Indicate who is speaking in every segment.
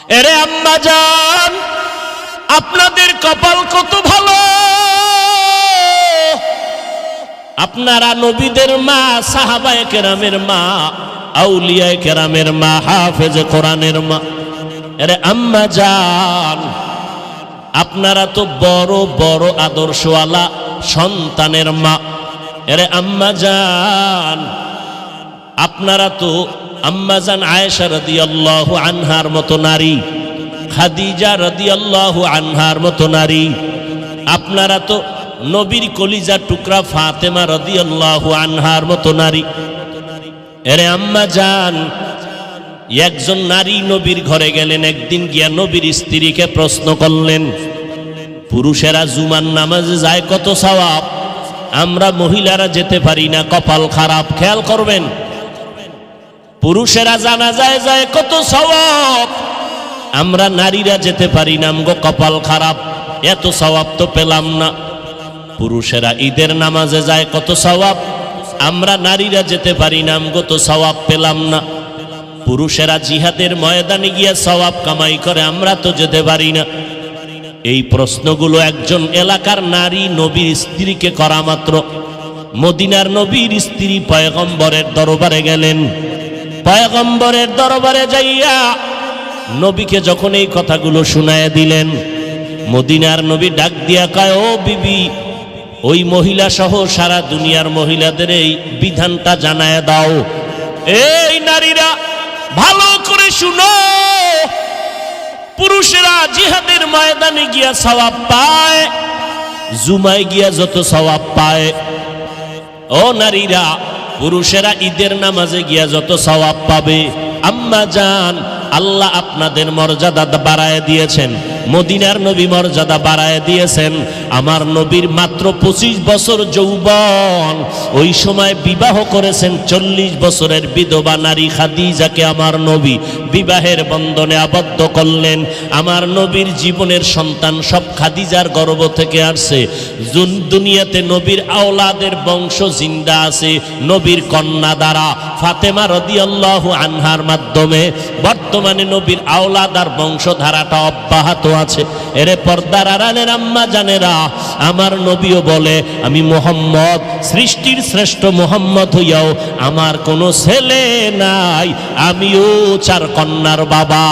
Speaker 1: এরে আম্মা জান, আপনাদের কপাল কত ভালো, আপনারা নবীদের মা, সাহাবায়ে কেরামের মা, আউলিয়ায়ে কেরামের মা, হাফেজে কোরআনের মা। এরে আম্মা জান, আপনারা তো বড় বড় আদর্শওয়ালা সন্তানের মা। এরে আম্মা জান, আপনারা তো আম্মা জান আয়েশা রাদিয়াল্লাহু আনহার মতো নারী, খাদিজা রাদিয়াল্লাহু আনহার মতো নারী। আপনারা তো নবীর কলিজার টুকরা ফাতেমা রাদিয়াল্লাহু আনহার মতো নারী। এরে আম্মা জান, একজন নারী নবীর ঘরে গেলেন, একদিন গিয়া নবীর স্ত্রীকে প্রশ্ন করলেন, পুরুষেরা জুমার নামাজে যায় কত সওয়াব, আমরা মহিলারা যেতে পারি না, কপাল খারাপ। খেয়াল করবেন, পুরুষেরা জানাজায় যায় কত সওয়াব, আমরা নারীরা যেতে পারি না, আমগো কপাল খারাপ, এত সওয়াব তো পেলাম না। পুরুষেরা ঈদের নামাজে যায় কত সওয়াব, আমরা নারীরা যেতে পারি না, আমগো তো সওয়াব পেলাম না। পুরুষেরা জিহাদের ময়দানে গিয়ে সওয়াব কামাই করে, আমরা তো যেতে পারি না। এই প্রশ্নগুলো একজন এলাকার নারী নবীর স্ত্রীকে করা মাত্র মদিনার নবীর স্ত্রী পয়গম্বরের দরবারে গেলেন। পয়গম্বরের দরবারে যাইয়া নবীকে যখন এই কথাগুলো শুনায় দিলেন, মদিনার নবী ডাক দিয়া কয়, ও বিবি, ওই মহিলা সহ সারা দুনিয়ার মহিলাদের এই বিধানটা জানায় দাও। এই নারীরা ভালো করে শুনো, পুরুষেরা জিহাদের ময়দানে গিয়া সওয়াব পায়, জুমায় গিয়া যত সওয়াব পায়, ও নারীরা পুরুষেরা ঈদের নামাজে গিয়া যত সওয়াব পাবে। আম্মা জান, আল্লাহ আপনাদের মর্যাদা বাড়ায় দিয়েছেন, মদিনার নবী মর্যাদা বাড়ায় দিয়েছেন। আমার নবীর মাত্র 25 বছর যৌবন, ওই সময় বিবাহ করেছেন 40 বছরের বিধবা নারী খাদিজাকে আমার নবী বিবাহের বন্ধনে আবদ্ধ করলেন। আমার নবীর জীবনের সন্তান সব খাদিজার গর্ভ থেকে আসছে। দুনিয়াতে নবীর আওলাদের বংশ জিন্দা আছে নবীর কন্যা দ্বারা, ফাতেমা রাদিয়াল্লাহু আনহার মাধ্যমে বর্তমানে নবীর আওলাদ আর বংশধারাটা অব্যাহত আছে। এরে পর্দার আড়ালের আম্মা জানেরা, আমার নবীও বলে, আমি মুহাম্মদ, সৃষ্টির শ্রেষ্ঠ মুহাম্মদ হইয়াও আমার কোনো ছেলে নাই, আমিও 4 কন্যার বাবা।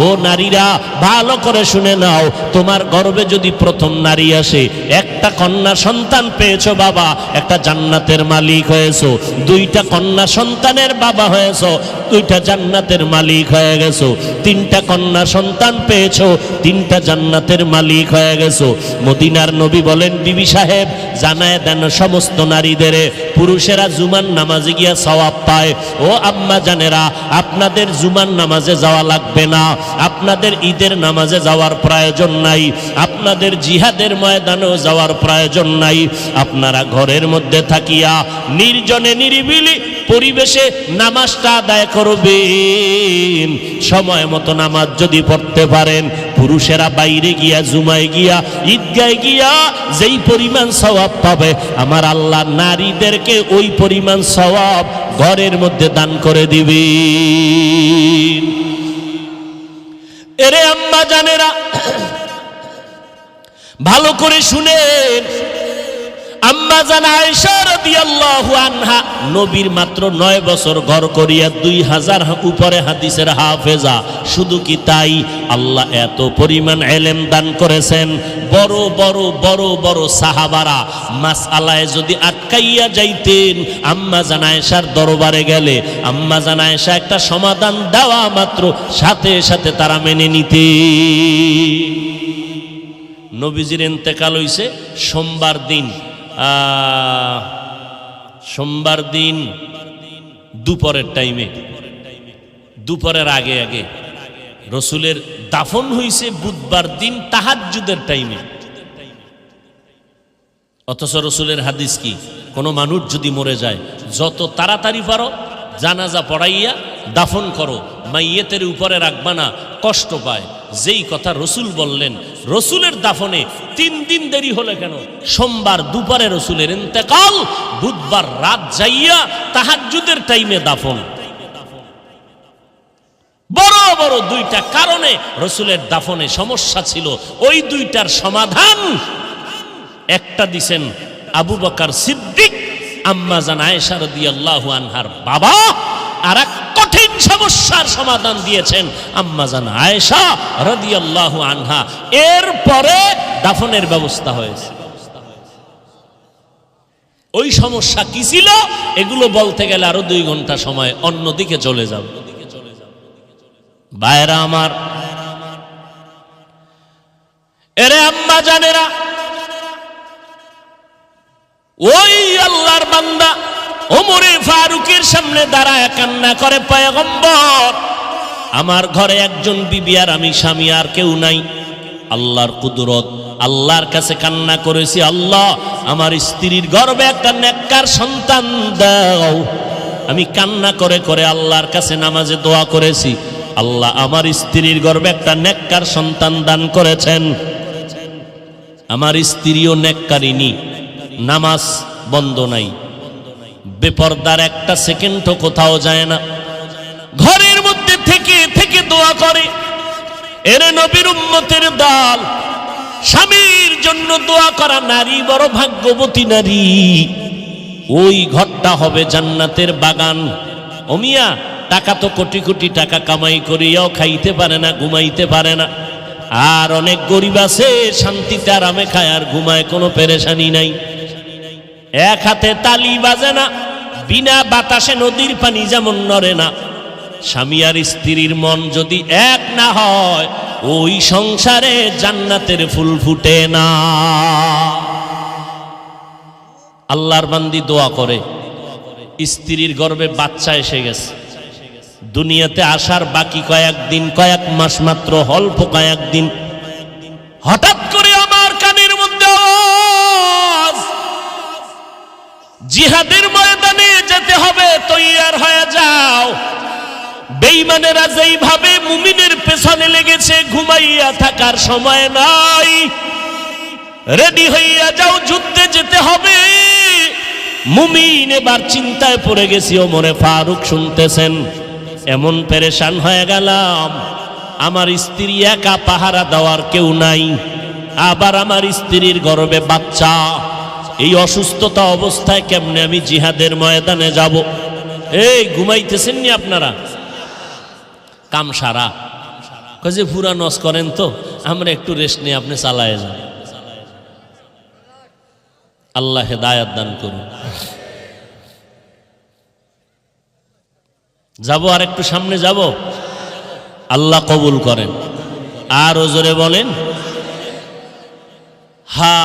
Speaker 1: ও নারীরা ভালো করে শুনে নাও, তোমার গর্ভে যদি প্রথম নারী আসে, একটা কন্যা সন্তান পেয়েছো বাবা, একটা জান্নাতের মালিক হয়েছো। 2টা কন্যা সন্তানের বাবা হয়েছো, 2টা জান্নাতের মালিক হয়ে গেছো। 3টা কন্যা সন্তান পেয়েছো, 3টা জান্নাতের মালিক হয়ে গেছো। মদিনার নবী বলেন, বিবি সাহেব জানায় দেন সমস্ত নারীদের, পুরুষেরা জুমার নামাজে গিয়া সওয়াব পায়। ও আম্মা জানেরা, আপনাদের জুমার নামাজে যাওয়া লাগবে না, আপনাদের ঈদের নামাজে যাওয়ার প্রয়োজন নাই, আপনাদের জিহাদের ময়দানেও যাওয়ার প্রয়োজন নাই। আপনারা ঘরের মধ্যে থাকিয়া নির্জনে নিরিবিলি পরিবেশে নামাজটা আদায় করবেন। সময় মতো নামাজ যদি পড়তে পারেন, পুরুষেরা বাইরে গিয়া জুমায় গিয়া ঈদগায় গিয়া যেই পরিমাণ সওয়াব পাবে, আমার আল্লাহ নারীদেরকে ওই পরিমাণ সওয়াব ঘরের মধ্যে দান করে দিবেন। এরে আম্মা জানেরা, ভালো করে শুনেন, আম্মা জান আয়েশা রাদিয়াল্লাহু আনহা নবীর মাত্র 9 বছর ঘর করিয়া 2000 উপরে হাদিসের হাফেজা। শুধু কি তাই, আল্লাহ এত পরিমাণ ইলম দান করেছেন। বড় বড় বড় বড় সাহাবারা মাসআলায় যদি আটকাইয়া যাইতেন, আম্মা জান আয়েশার দরবারে গেলে আম্মা জান আয়েশা একটা সমাধান দেওয়া মাত্র সাথে সাথে তারা মেনে নিতেন। নবীজির ইন্তেকাল হইছে সোমবার দিন দুপুরের টাইমে, দুপুরের আগে আগে। রসুলের দাফন হইছে বুধবার দিন তাহাজ্জুদের টাইমে। অথচ রসুলের হাদিস কি, কোনো মানুষ যদি মরে যায়, যত তাড়াতাড়ি পারো জানাজা পড়াইয়া দাফন করো, মাইয়েতের উপরে রাখবা না, কষ্ট পায়। যেই কথা রসুল বললেন, রসুলের দাফনে 3 দিন দেরি হলে কেন? সোমবার দুপুরে রসুলের ইন্তেকাল, বুধবার রাত যাইয়া তাহাজ্জুদের টাইমে দাফন। বড় বড় দুইটা কারণে রাসূলের দাফনে সমস্যা ছিল। ওই দুইটার সমাধান একটা দিছেন আবু বকর সিদ্দিক, আম্মা জান আয়েশা রাদিয়াল্লাহু আনহার বাবা। আর এক কঠিন সমস্যার সমাধান দিয়েছেন আম্মা জান আয়েশা রাদিয়াল্লাহু আনহা। এরপরে দাফনের ব্যবস্থা হয়েছে। ওই সমস্যা কি ছিল এগুলো বলতে গেলে আরো 2 ঘন্টা সময় অন্যদিকে চলে যাব। ভাইরা আমার, এরে আম্মা জানেরা, ওই আল্লাহর বান্দা ওমরে ফারুকের সামনে দাঁড়ায় কান্না করে, পয়গম্বর আমার ঘরে একজন বিবি আর আমি স্বামী, আর কেউ নাই। আল্লাহর কুদরত, আল্লাহর কাছে কান্না করেছি, আল্লাহ আমার স্ত্রীর গর্ভে একটা নেককার সন্তান দাও। আমি কান্না করে করে আল্লাহর কাছে নামাজে দোয়া করেছি, আল্লাহ আমার স্ত্রীর গর্ভে একটা নেককার সন্তান দান করেছেন। আমার স্ত্রীও নেককারিনী, নামাজ বন্ধ নাই, বেপরদার একটা সেকেন্ডও কোথাও যায় না, ঘরের মধ্যে থেকে থেকে দোয়া করে। এরে নবীর উম্মতের দল, স্বামীর জন্য দোয়া করা নারী বড় ভাগ্যবতী নারী। ওই ঘরটা হবে জান্নাতের বাগান। ও মিয়া, টাকা তো কোটি কোটি টাকা কামাই করিয়াও খাইতে পারে না, ঘুমাইতে পারে না। আর অনেক গরিব আছে শান্তিতে আরামে খায় আর ঘুমায়, কোনো পেরেশানি নাই। এক হাতে তালি বাজে না, বিনা বাতাসে নদীর পানি যেমন নড়ে না। স্বামী আর স্ত্রীর মন যদি এক না হয়, ওই সংসারে জান্নাতের ফুল ফুটে না। আল্লাহর বান্দি দোয়া করে, স্ত্রীর গর্ভে বাচ্চা এসে গেছে, দুনিয়াতে আসার বাকি কয়েকদিন, কয়েক মাস মাত্র, অল্প কয়েকদিন। হঠাৎ করে আমার কানের মধ্যে আওয়াজ, জিহাদের ময়দানে যেতে হবে, তৈয়ার হয়ে যাও। বেঈমানেরা যেইভাবে মুমিনের পেছনে লেগেছে, ঘুমাইয়া থাকার সময় নাই, রেডি হইয়া যাও, যুদ্ধে যেতে হবে। মুমিন এবার চিন্তায় পড়ে গেছি। ওমরে ফারুক শুনতেছেন, এমন পেরেশান হয়ে গেলাম, আমার স্ত্রী একা, পাহারা দেওয়ার কেউ নাই, আবার আমার স্ত্রীর গর্ভে বাচ্চা। এই অসুস্থতা অবস্থায় কেমনে আমি জিহাদের ময়দানে যাব? এই ঘুমাইতেছেন নি আপনারা? কাম সারা কাজে পুরা নস করেন তো, আমরা একটু রেস্ট নিয়ে আপনি চালায় যান। আল্লাহ হেদায়াত দান করুন। যাব আর একটু সামনে যাব, আল্লাহ কবুল করেন। আর জোরে বলেন হা।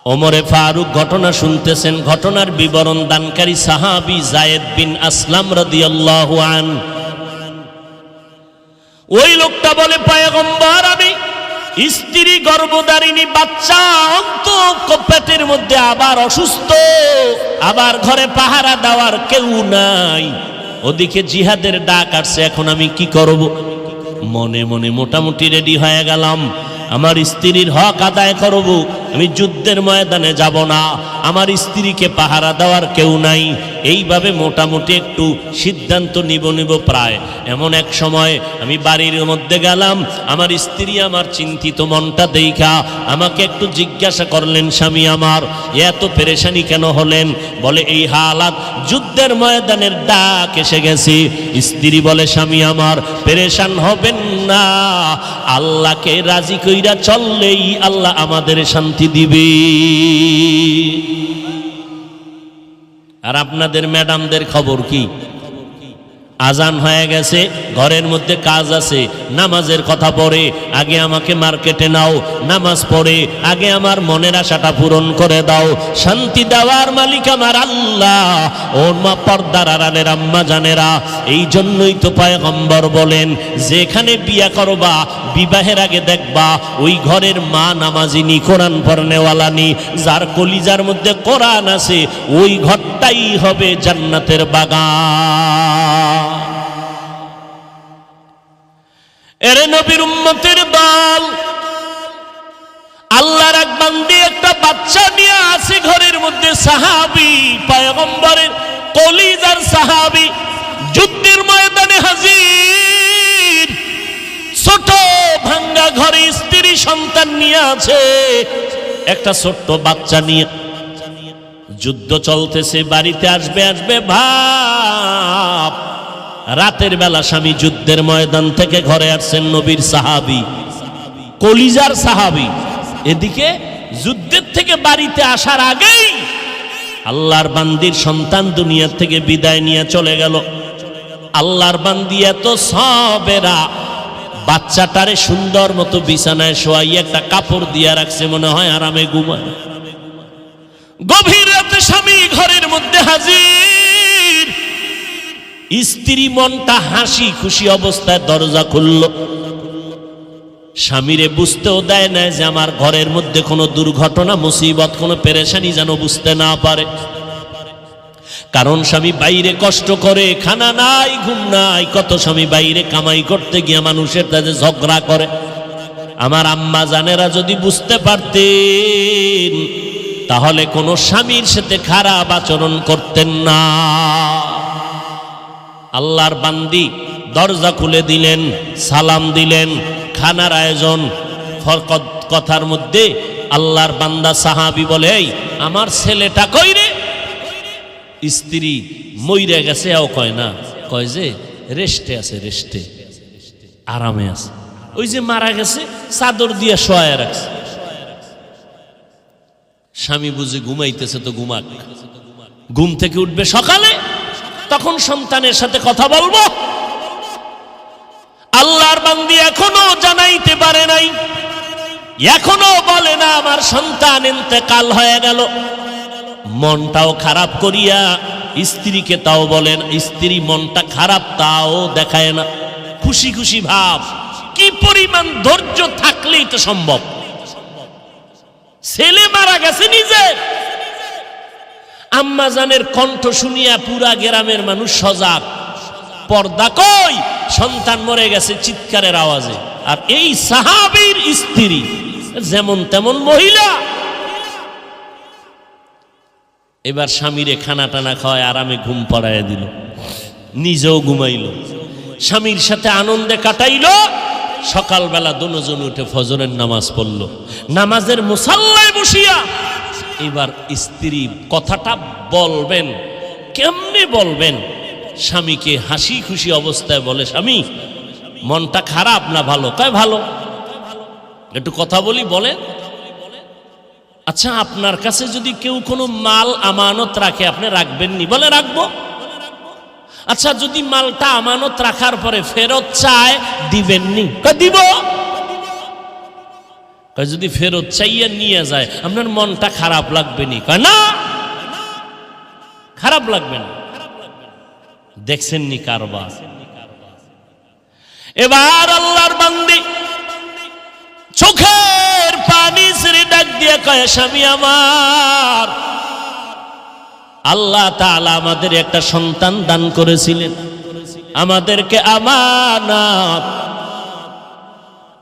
Speaker 1: ওমরে ফারুক ঘটনা শুনতেছেন। ঘটনার বিবরণ দানকারী সাহাবী যায়েদ বিন আসলাম রাদিয়াল্লাহু আনহু। ওই লোকটা বলে, পয়গম্বর আমি স্ত্রী গর্ভধারিণী, বাচ্চা পেটের মধ্যে, আবার অসুস্থ, আবার ঘরে পাহারা দেওয়ার কেউ নাই, ওদিকে জিহাদের ডাক আসছে, এখন আমি কি করব? মনে মনে মোটামুটি রেডি হয়ে গেলাম, আমার স্ত্রীর হক আদায় করব, আমি যুদ্ধের ময়দানে যাব না, আমার স্ত্রীকে পাহারা দেওয়ার কেউ নাই। এইভাবে মোটামুটি একটু সিদ্ধান্ত নিব প্রায়। এমন এক সময় আমি বাড়ির মধ্যে গেলাম, আমার স্ত্রী আমার চিন্তিত মনটা দেখা আমাকে একটু জিজ্ঞাসা করলেন, স্বামী আমার এত পেরেশানি কেন হলেন? বলে, এই হালাত, যুদ্ধের ময়দানের ডাক এসে গেছে। স্ত্রী বলে, স্বামী আমার পেরেশান হবেন না, আল্লাহকে রাজি কইরা চললেই আল্লাহ আমাদের শান্তি দিবে। আর আপনাদের ম্যাডামদের খবর কি? আজান হয়ে গেছে, ঘরের মধ্যে কাজ আছে, নামাজের কথা পড়ে, আগে আমাকে মার্কেটে নাও, নামাজ পড়ে আগে আমার মনের আশাটা পূরণ করে দাও। শান্তি দেওয়ার মালিক আমার আল্লাহ। ওর মা পর্দার আড়ালের আম্মা জানেরা, এই জন্যই তো পয়গম্বর বলেন, যেখানে বিয়া করবা বিবাহের আগে দেখবা ওই ঘরের মা নামাজিনী, কোরআন পড়নেওয়ালানি, যার কলিজার মধ্যে কোরআন আছে, ওই ঘরটাই হবে জান্নাতের বাগান। এরে নবীর উম্মতের দল, আল্লাহর এক বান্দি একটা বাচ্চা নিয়ে আসে ঘরের মধ্যে, সাহাবী, পয়গম্বরের কলিজার সাহাবী, যুদ্ধের ময়দানে ময়দানে হাজির। ছোট ভাঙ্গা ঘরে স্ত্রী সন্তান নিয়ে আছে, একটা ছোট্ট বাচ্চা নিয়ে। যুদ্ধ চলতেছে, বাড়িতে আসবে ভাব। রাতের বেলা স্বামী যুদ্ধের ময়দান থেকে ঘরে আসছেন, নবীর সাহাবী, কলিজার সাহাবী। এদিকে যুদ্ধের থেকে বাড়িতে আসার আগেই আল্লাহর বান্দির সন্তান দুনিয়া থেকে বিদায় নিয়ে চলে গেল। আল্লাহর বান্দি এত সবেরা, বাচ্চাটারে সুন্দর মতো বিছানায় শোয়াইয়ে একটা কাপড় দিয়া রাখছে, মনে হয় আরামে ঘুমায়। গভীর রাতে স্বামী ঘরের মধ্যে হাজির। স্ত্রী মনটা হাসি খুশি অবস্থায় দরজা খুলল। স্বামীরে বুঝতেও দেয় না যে আমার ঘরের মধ্যে কোনো দুর্ঘটনা, মুসিবত, কোনো পেরেশানি যেন বুঝতে না পারে। কারণ স্বামী বাইরে কষ্ট করে, খানা নাই, ঘুম নাই। কত স্বামী বাইরে কামাই করতে গিয়ে মানুষের সাথে ঝগড়া করে। আমার আম্মা জানেরা যদি বুঝতে পারতেন, তাহলে কোনো স্বামীর সাথে খারাপ আচরণ করতেন না। আল্লাহর বান্দি দরজা খুলে দিলেন, সালাম দিলেন, খানার আয়োজন। কথার মধ্যে আল্লাহর বান্দা সাহাবী বলে, এই আমার ছেলেটা কই রে? স্ত্রী মইরা গেছে, এও কয় না, কয় যে রেস্টে আছে, রেস্টে, আরামে আছে। ওই যে মারা গেছে, চাদর দিয়ে শোয়া রাখছে। স্বামী বুঝে ঘুমাইতেছে, তো ঘুমাক, ঘুম থেকে উঠবে সকালে, তখন সন্তানের সাথে কথা বলবো। আল্লাহর বান্দি এখনো জানাইতে পারে নাই, এখনো বলে না আমার সন্তান ইন্তেকাল হয়ে গেল। মনটাও খারাপ করিয়া স্ত্রীকে তাও বলেন, স্ত্রী মনটা খারাপ তাও দেখায় না, খুশি খুশি ভাব। কি পরিমাণ ধৈর্য থাকলেই তো সম্ভব। ছেলে মারা গেছে নিজের। আম্মাজানের কণ্ঠ শুনিয়া পুরা গ্রামের মানুষ সজাগ। পর্দা কই, সন্তান মরে গেছে চিৎকারের আওয়াজে। আর এই সাহাবীর স্ত্রী যেমন তেমন মহিলা। এবার স্বামীরে খানা টানা খাওয়ায় আরামে ঘুম পড়াইয়া দিল, নিজেও ঘুমাইল, স্বামীর সাথে আনন্দে কাটাইল। সকালবেলা দুজন উঠে ফজরের নামাজ পড়ল। নামাজের মুসাল্লায় বসিয়া এবার স্ত্রী কথাটা বলবেন, কেমনে বলবেন? স্বামীকে হাসি খুশি অবস্থায় বলে, স্বামী মনটা খারাপ না ভালো? কয় ভালো। একটু কথা বলি, বলে আচ্ছা আপনার কাছে যদি কেউ কোনো মাল আমানত রাখে, আপনি রাখবেননি? বলে রাখবো। আচ্ছা যদি মালটা আমানত রাখার পরে ফেরত চায়, দিবেননি? কয় দিব। কয় যদি ফেরত চাইয়া নিয়ে যায়, আপনার মনটা খারাপ লাগবে নি? কয় না, খারাপ লাগবে না। দেখছেন নি কারবার? এবার আল্লাহর বান্দি চোখের পানি ছেড়ে ডাক দিয়ে কয়, স্বামী আমার, আল্লাহ তাআলা আমাদের একটা সন্তান দান করেছিলেন, আমাদেরকে আমানত।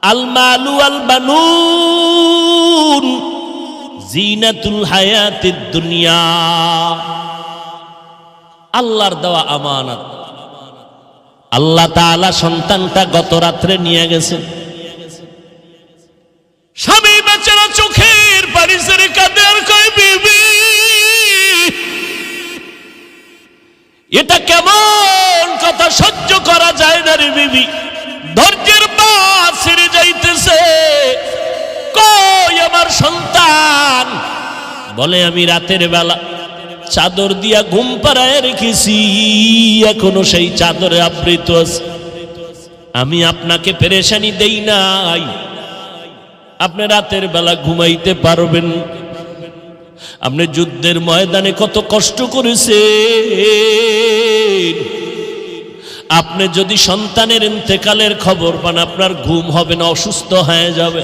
Speaker 1: আল মালু আল বানুন জিনাতুল হায়াতিদ দুনিয়া। আল্লাহর দেওয়া আমানত। আল্লাহ তাআলা সন্তানটা গত রাত্রে নিয়ে গেছেন। স্বামী বেচারা চোখের পানি ছেড়ে কাঁদে আর কয়, বিবি এটা কেমন কথা, সহ্য করা যায় না রে বিবি, ধৈর্যের বাঁধ ছেড়ে যাইতেছে। কই আমার সন্তান? বলে আমি রাতের বেলা চাদর দিয়া ঘুম পাড়ায় রেখেছি, এখনো সেই চাদরে আবৃত আছে। আমি আপনাকে পেরেশানি দেই নাই, আপনি রাতের বেলা ঘুমাইতে পারবেন। আপনি যুদ্ধের ময়দানে কত কষ্ট করেছেন। আপনি যদি সন্তানের ইন্তেকালের খবর পান, আপনার ঘুম হবে না, অসুস্থ হয়ে যাবে।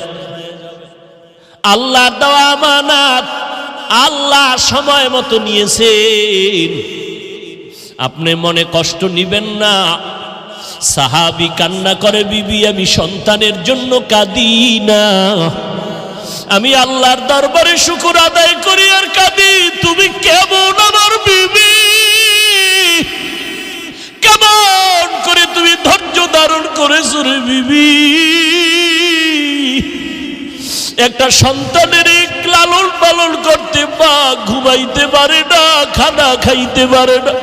Speaker 1: আল্লাহর দেওয়া আমানত আল্লাহ সময় মতো নিয়েছেন, আপনি মনে কষ্ট নিবেন না। সাহাবী কান্না করে, বিবি আমি সন্তানের জন্য কাঁদি না, আমি আল্লাহর দরবারে শুকর আদায় করি আর কাঁদি। তুমি কেমন আমার বিবি, কেমন করে তুমি ধৈর্য ধারণ করেছো রে বিবি? একটা সন্তানের লালন পালন করতে মা ঘুমাইতে পারে না, খানা খাইতে পারে না,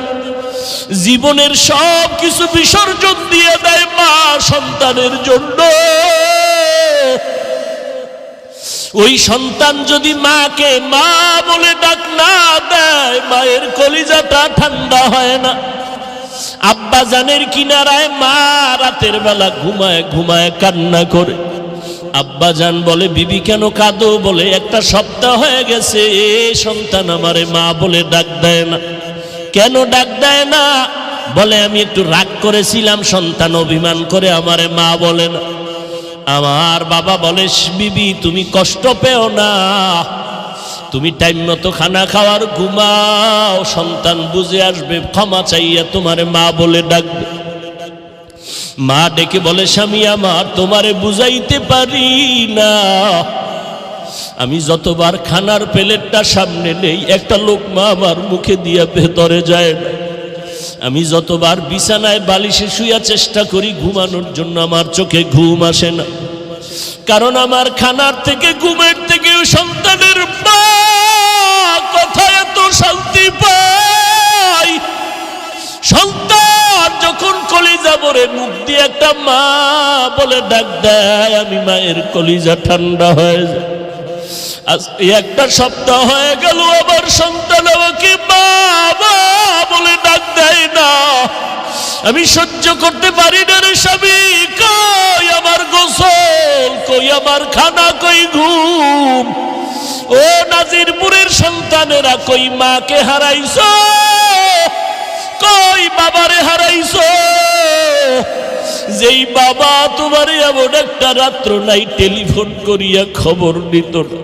Speaker 1: জীবনের সব কিছু বিসর্জন দিয়ে দেয় মা সন্তানের জন্য। ওই সন্তান যদি মাকে মা বলে ডাক না দেয়, মায়ের কলিজাটা ঠান্ডা হয় না। আব্বা জানের কিনারায় মা রাতের বেলা ঘুমায় ঘুমায় কান্না করে। আব্বা জান বলে, বিবি কেন কাঁদো? বলে, একটা সপ্তাহ হয়ে গেছে সন্তান আমারে মা বলে ডাক দেয় না। কেন ডাক দেয় না? বলে, আমি একটু রাগ করেছিলাম, সন্তান অভিমান করে আমারে মা বলে না। আমার বাবা বলে, বিবি তুমি কষ্ট পেও না, তুমি টাইম মতো খানা খাওয়ার ঘুমাও, সন্তান বুঝে আসবে, ক্ষমা চাইয়া তোমারে মা বলে ডাকবে। মা ডেকে বলে, স্বামী আমার, তোমারে বুঝাইতে পারি না, আমি যতবার খানার প্লেটটা সামনে নেই একটা লোকমা আমার মুখে দিয়া ভেতরে যায় না। আমি যতবার বিছানায় বালিশে শুয়া চেষ্টা করি ঘুমানোর জন্য, আমার চোখে ঘুম আসে না। কারণ আমার খানার থেকে, ঘুমের থেকে সন্তানের মা কথা এত শান্তি পাই। সন্তান যখন কলিজা ভরে মুখ দিয়ে একটা মা বলে ডাক দেয়, আমি মায়ের কলিজা ঠান্ডা হয়ে যায়। আজ একটা সপ্তাহ হয়ে গেল আমার সন্তান আমাকে বাবা বলে ডাক দেয় না। আমি সহ্য করতে পারি না রে স্বামী। কই আমার গোসল, কই আমার খানা, কই ঘুম? ও নাজিরপুরের সন্তানেরা, কই মাকে হারাইছো, কই বাবারে হারাইছো? যেই বাবা তোমার এমন একটা রাত্র নাই টেলিফোন করিয়া খবর নিত না।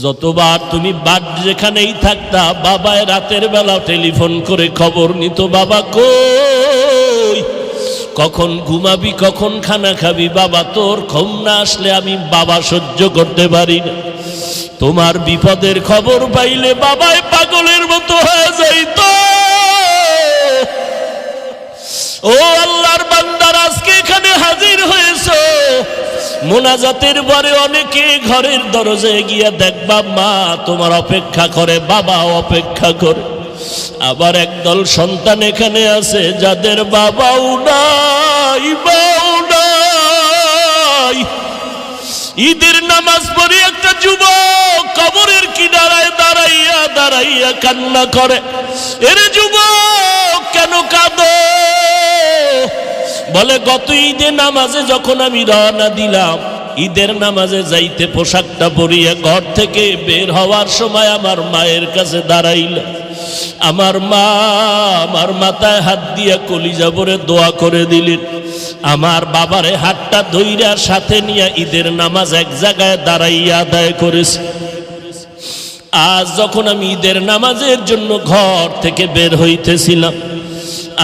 Speaker 1: যতবার তুমি বাদ যেখানেই থাকতা, বাবায় রাতের বেলা টেলিফোন করে খবর নিত, বাবা কই, কখন ঘুমাবি, কখন খানা খাবি? বাবা তোর ঘুম না আসলে আমি বাবা সহ্য করতে পারি না। তোমার বিপদের খবর পাইলে বাবায় পাগলের মতো হয়ে যাইত। ও আল্লাহর বান্দার, আজকে এখানে হাজির হয়েছে, মোনাজাতের পরে অনেকে ঘরের দরজায় গিয়া দেখবা মা তোমার অপেক্ষা করে, বাবা অপেক্ষা করে। আবার একদল সন্তান এখানে আছে যাদের বাবাও নাই, মাও নাই। ঈদের নামাজ পড়ে একটা যুবক কবরের কিনারায় দাঁড়াইয়া দাঁড়াইয়া কান্না করে, এরে যুবক কেন কাঁদো? বলে, গত ঈদে নামাজে যখন আমি রওনা দিলাম, ঈদের নামাজে যাইতে পোশাকটা পরিয়া ঘর থেকে বের হওয়ার সময় আমার মায়ের কাছে দাঁড়াইলাম। আমার মা আমার মাথায় হাত দিয়া কলিজা ভরে দোয়া করে দিলেন। আমার বাবারে হাতটা ধইরা সাথে নিয়ে ঈদের নামাজ এক জায়গায় দাঁড়াইয়া আদায় করেছে। আজ যখন আমি ঈদের নামাজের জন্য ঘর থেকে বের হইতেছিলাম,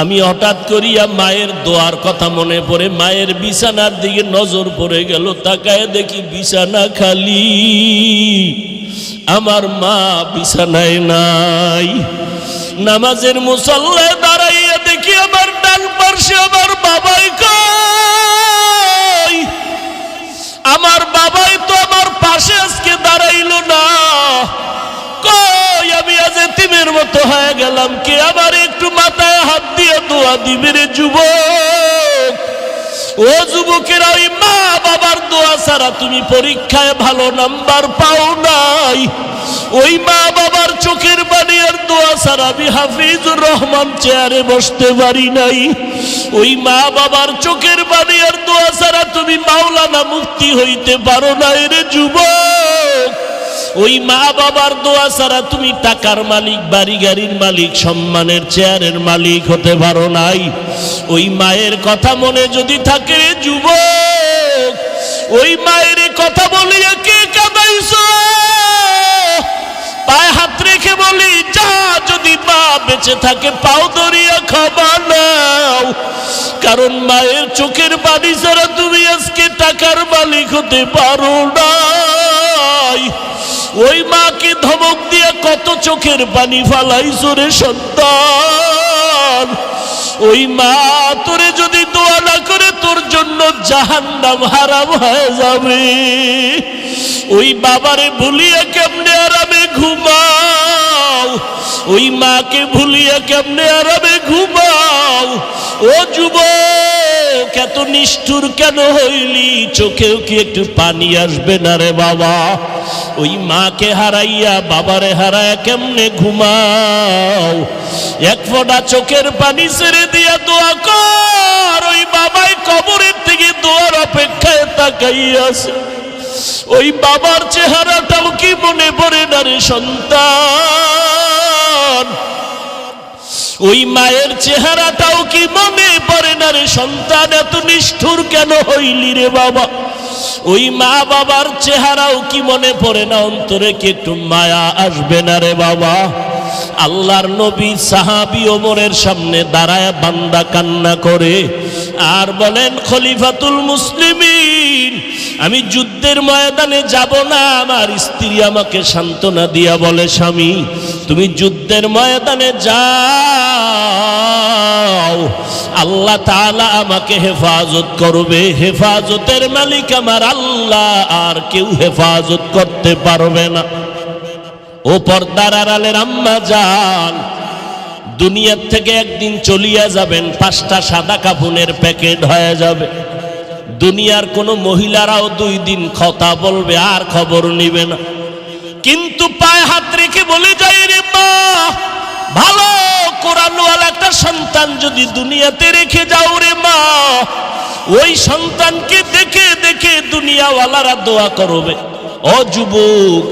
Speaker 1: আমি হঠাৎ করিয়া মায়ের দোয়ার কথা মনে পড়ে মায়ের বিছানার দিকে নজর পড়ে গেল। তাকায় দেখি বিছানা খালি, আমার মা বিছানায় নাই। নামাজের মুসল্লায় দাঁড়াইয়া দেখি আমার ডান পার্শ্বে আমার বাবাই কই? আমার বাবাই তো আমার পাশে আজকে দাঁড়াইল না। কই আমি আজ এতিমের মতো হয়ে গেলাম, কে আমার একটু মাথায় হাত দিয়ে দোয়া দিবে রে যুবক? ও যুবকেরা, ওই মা বাবার দোয়া ছাড়া তুমি পরীক্ষায় ভালো নাম্বার পাও নাই। ওই মা বাবার চোখের পানি আর দোয়া ছাড়া আমি হাফিজুর রহমান চেয়ারে বসতে পারি নাই। ওই মা বাবার চোখের পানি আর দোয়া ছাড়া তুমি মাওলানা মুফতি হইতে পারো না রে যুবক। ওই মা বাবার দোয়া ছাড়া তুমি টাকার মালিক, বাড়ি গাড়ির মালিক, সম্মানের চেয়ারের মালিক হতে পারো নাই। ওই মায়ের কথা মনে যদি থাকে রে যুবক, ওই মায়ের কথা বলিয়া কে কাঁদাইছো? পায়ে হাত রেখে বলি, যা যদি মা বেঁচে থাকে পাও ধরিয়া ক্ষমা নাও। কারণ মায়ের চোখের পানি ছাড়া তুমি আজকে টাকার মালিক হতে পারো নাই। ওই মাকে ধমক দিয়ে কত চোখের পানি ফালাইছো রে সন্তান। ওই মা তোরে যদি দোয়া না করে তোর জন্য জাহান্নাম হারাম হয়ে যাবে। ওই বাবারে ভুলিয়া কেমনে আরামে ঘুমাও, ওই মাকে ভুলিয়া কেমনে আরামে ঘুমাও। ও যুবক, এত নিষ্ঠুর কেন হইলি? চোখেও কি একটু পানি আসবে না রে বাবা? ওই মাকে হারাইয়া বাবারে হারাইয়া কেমনে ঘুমাও? এক ফোঁটা চোখের পানি ছেড়ে দিয়া দোয়া কর। ওই বাবাই কবরের থেকে দোয়ার অপেক্ষায় তাকাইয়াছে। ওই বাবার চেহারাটাও কি মনে পড়ে না রে সন্তান? ওই মায়ের চেহারাটাও কি মনে পড়ে না রে সন্তান? এত নিষ্ঠুর কেন হইলি রে বাবা? ওই মা বাবার চেহারাও কি মনে পড়ে না? অন্তরে কি একটু মায়া আসবে না রে বাবা? আল্লাহর নবী সাহাবী ওমরের সামনে দাঁড়ায় বান্দা কান্না করে আর বলেন, খলিফাতুল মুসলিমিন, আমি যুদ্ধের ময়দানে যাব না। আমার স্ত্রী আমাকে সান্ত্বনা দিয়া বলে, স্বামী তুমি যুদ্ধের ময়দানে যাও, আল্লাহ তাআলা আমাকে হেফাজত করবে। হেফাজতের মালিক আমার আল্লাহ, আর কেউ হেফাজত করতে পারবে না। ও পর্দার আড়ালের আম্মা জান, দুনিয়ার থেকে একদিন চলিয়া যাবেন, 5টা সাদা কাফনের প্যাকেট হয়ে যাবে। দুনিয়ার কোনো মহিলারাও 2 দিন কথা বলবে আর খবর নিবে না। কিন্তু পায়ে হাত রেখে বলে যাই রে মা, ভালো কোরআনওয়ালা একটা সন্তান যদি দুনিয়াতে রেখে যাও রে মা, ওই সন্তানকে দেখে দেখে দুনিয়াওয়ালারা দোয়া করবে। ও যুবক,